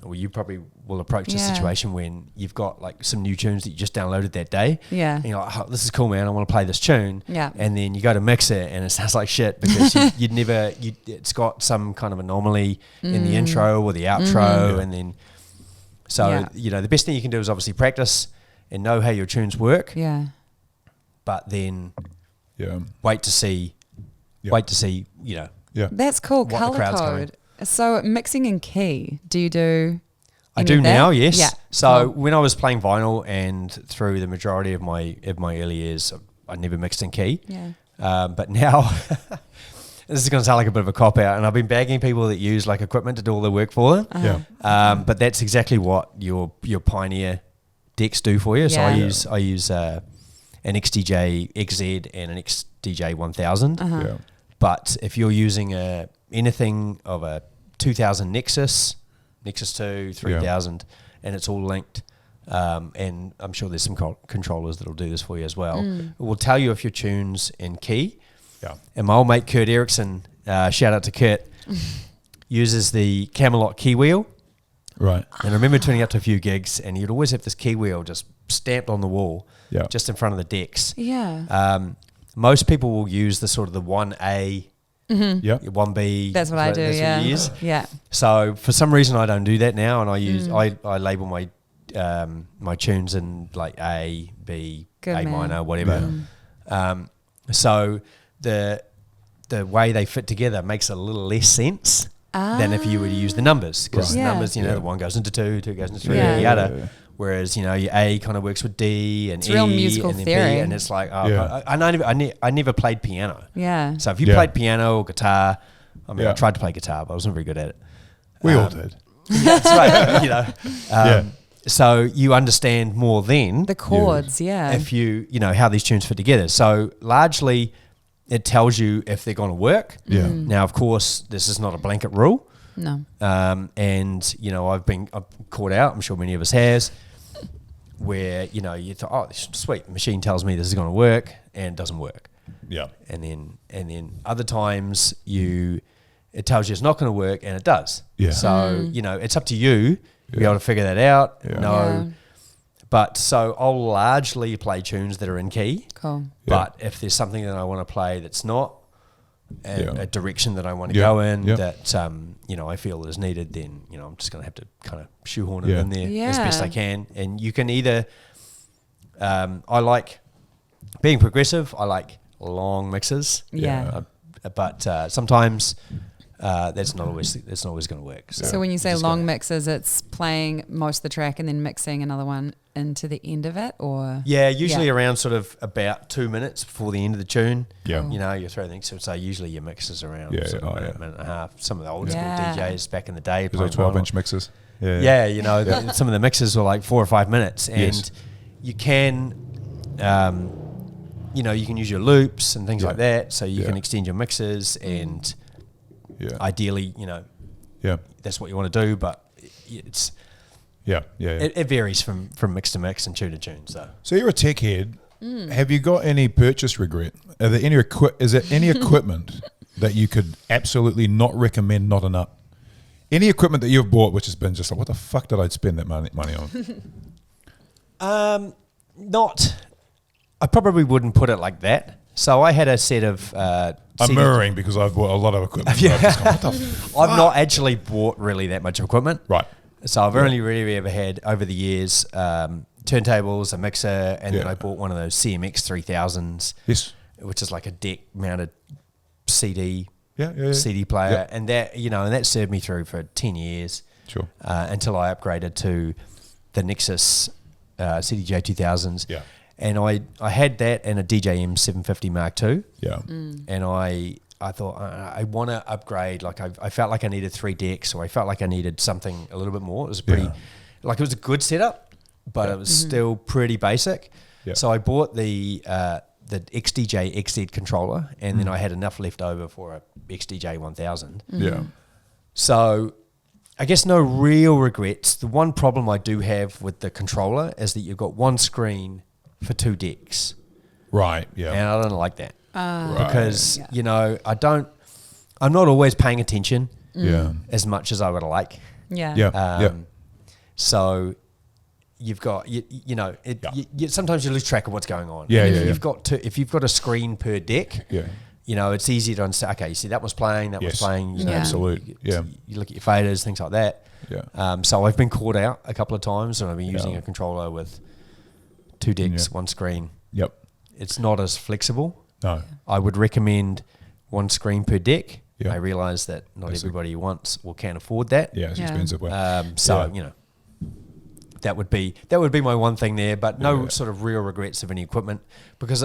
or you probably will approach a situation when you've got like some new tunes that you just downloaded that day. And you're like, oh, this is cool, man, I want to play this tune. And then you go to mix it and it sounds like shit because it's got some kind of anomaly in the intro or the outro. And then, you know, the best thing you can do is obviously practice and know how your tunes work. But then wait to see, you know. That's cool. Color code. So mixing in key, do you do? I do now, yes. So when I was playing vinyl and through the majority of my early years, I never mixed in key. But now, this is going to sound like a bit of a cop out, and I've been bagging people that use like equipment to do all the work for them. But that's exactly what your Pioneer decks do for you. So I use an XDJ XZ and an XDJ 1000. But if you're using anything of a 2000 Nexus 2, 3000, and it's all linked, and I'm sure there's some controllers that'll do this for you as well. It will tell you if your tune's in key, Yeah. And my old mate Kurt Erickson, shout out to Kurt, uses the Camelot key wheel. Right. And I remember turning up to a few gigs, and you'd always have this key wheel just stamped on the wall, just in front of the decks. Yeah. Most people will use the sort of the 1A, 1B. That's what I do. Yeah. So for some reason I don't do that now, and I use I label my my tunes in like A, B, Good A man. minor, whatever. So the way they fit together makes a little less sense than if you were to use the numbers, because the numbers, the one goes into two goes into three, yada. Whereas your A kind of works with D and it's E real musical and then theory. B, and it's like I never played piano. Yeah. So if you played piano or guitar, I mean I tried to play guitar, but I wasn't very good at it. We all did. Yeah, that's right. So you understand more then The chords, if you how these tunes fit together. So largely it tells you if they're going to work. Yeah. Now, of course, this is not a blanket rule. No. And I've caught out, I'm sure many of us has, where you thought, oh, sweet, the machine tells me this is going to work, and it doesn't work. Yeah. And then other times it tells you it's not going to work, and it does. Yeah. So it's up to you to be able to figure that out. Yeah. But so I'll largely play tunes that are in key. Cool. But if there's something that I want to play that's not a direction that I want to go in, that I feel is needed, then I'm just going to have to kind of shoehorn it in there as best I can. And you can either I like being progressive. I like long mixes. Yeah. But sometimes that's not always going to work. So when you say long mixes, it's playing most of the track and then mixing another one into the end of it, or usually around sort of about 2 minutes before the end of the tune. Yeah. You throw things. So usually your mixes around sort of a minute and a half. Some of the old school DJs back in the day, those 12-inch mixes. Some of the mixes were like 4 or 5 minutes, and you can. You can use your loops and things like that, so you can extend your mixes, and ideally, that's what you want to do. But it's it varies from mix to mix and tune to tune. So you're a tech head. Have you got any purchase regret? Are there any is there any equipment that you could absolutely not recommend, not enough? Any equipment that you've bought which has been just like, what the fuck did I spend that money on? I probably wouldn't put it like that. So I had a set of... I'm mirroring because I've bought a lot of equipment. What the fuck? I've not actually bought really that much equipment. Right. So I've only really ever had, over the years, turntables, a mixer, and then I bought one of those CMX 3000s, which is like a deck-mounted CD CD player. And that and that served me through for 10 years. Sure. Until I upgraded to the Nexus CDJ 2000s. Yeah. And I had that and a DJM 750 Mark II. Yeah. And I thought, I want to upgrade. Like I felt like I needed 3 decks, or I felt like I needed something a little bit more. It was it was a good setup, but it was still pretty basic. Yeah. So I bought the XDJ XZ controller, and then I had enough left over for a XDJ 1000. Yeah. So I guess no real regrets. The one problem I do have with the controller is that you've got one screen for 2 decks. Right, yeah. And I don't like that. Because, I'm not always paying attention as much as I would like. Yeah. So you've got, sometimes you lose track of what's going on. If you've got a screen per deck, it's easy to understand, okay, you see that was playing, that was playing. Absolutely. You look at your faders, things like that. Yeah. So I've been caught out a couple of times, and I've been using a controller with 2 decks, one screen. Yep. It's not as flexible. No. I would recommend 1 screen per deck. I realise that not everybody wants or can afford that. Yeah, it's expensive. That would be my one thing there, but no sort of real regrets of any equipment, because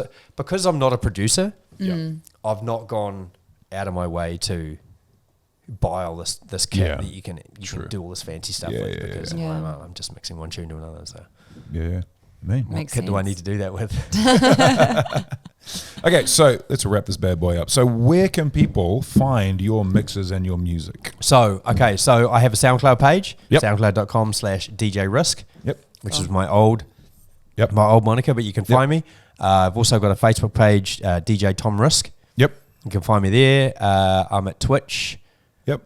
I'm not a producer. I've not gone out of my way to buy all this kit that you can do all this fancy stuff with, because I'm just mixing one tune to another. So what kit do I need to do that with? Okay, so let's wrap this bad boy up. So where can people find your mixes and your music? So I have a SoundCloud page, soundcloud.com/DJ Risk, which is my old moniker, but you can find me. I've also got a Facebook page, DJ Tom Risk. You can find me there. I'm at Twitch, Yep.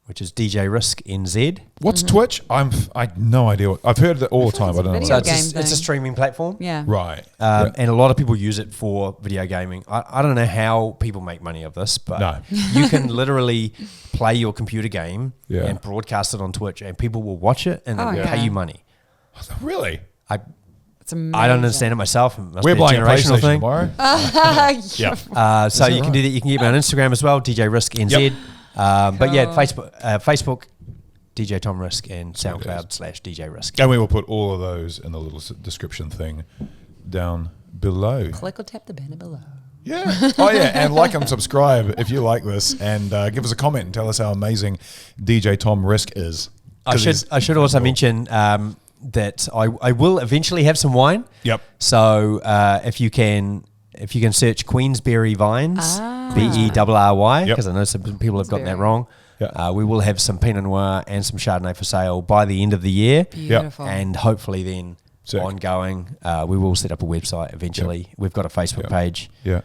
which is DJ Risk NZ. What's Twitch? I have no idea. I've heard of it all the time. I don't know. video What game It's a thing. streaming platform. Yeah. Right. And a lot of people use it for video gaming. I don't know how people make money of this, but No. you can literally play your computer game Yeah. and broadcast it on Twitch, and people will watch it and then Oh, pay yeah. you money. Really? It's amazing. I don't understand it myself. It must We're be a playing a generational PlayStation thing. tomorrow. Yeah. So that you can do that. You can get me on Instagram as well, DJ Risk NZ. Yep. But yeah, Cool. Facebook, DJ Tom Risk, and SoundCloud/DJ Risk. And we will put all of those in the little description thing down below. Click or tap the banner below. Yeah. Oh, yeah. And like and subscribe if you like this, and give us a comment and tell us how amazing DJ Tom Risk is. I should also mention that I will eventually have some wine. Yep. So if you can search Queensberry Vines, BERRY, because I know some people have gotten that wrong. Yeah. We will have some Pinot Noir and some Chardonnay for sale by the end of the year. Beautiful. And hopefully then Sick. ongoing, we will set up a website eventually. Yep. We've got a Facebook page. Yeah.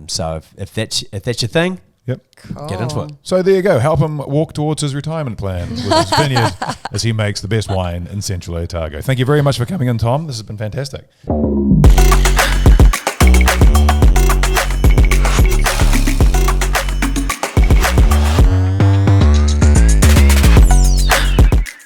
So if that's your thing, Yep. get into it. So there you go. Help him walk towards his retirement plan with his vineyard as he makes the best wine in Central Otago. Thank you very much for coming in, Tom. This has been fantastic.